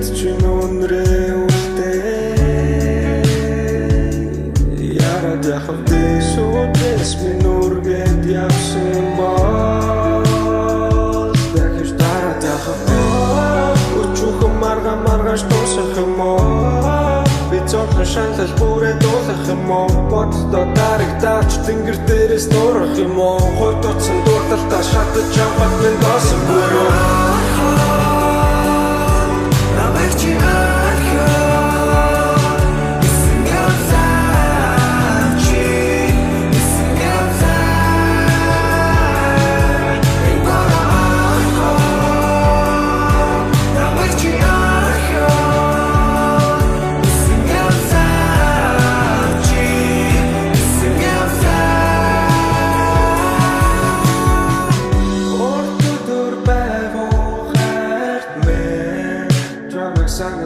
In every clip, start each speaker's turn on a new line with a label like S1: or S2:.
S1: чинь өнрээ үлдээ Ярад яхав дэсүүдээс минь үргээд явсан бол Дахиж дараад яхав Өчүүхэн маргааш дуусах юм уу Би цонхон шаналж бүрээ дуулах юм уу Боддоо дарагдаач тэнгэр дээрээс нурах юм уу Хойд утсан дурталтаа шатаж чамбат минь доосон бүрөө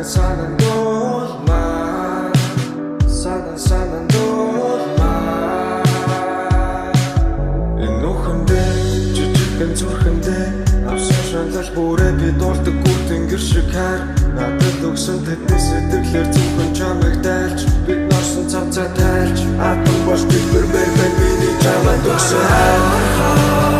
S1: Санан дуулмаа Санан дуулмаа Энэ нүхэндээ жижигхэн зүрхэндээ Авсан шаналж бүрээ би дуулдаг гүр тэнгэр шиг хайр Надад өгсөн тэдний сэтгэлээр зөвхөн чамайг дайлж Бид норсон цавцаа тайлж Атом бош битмэр мэрмэн миний чамайг өгсөн хайр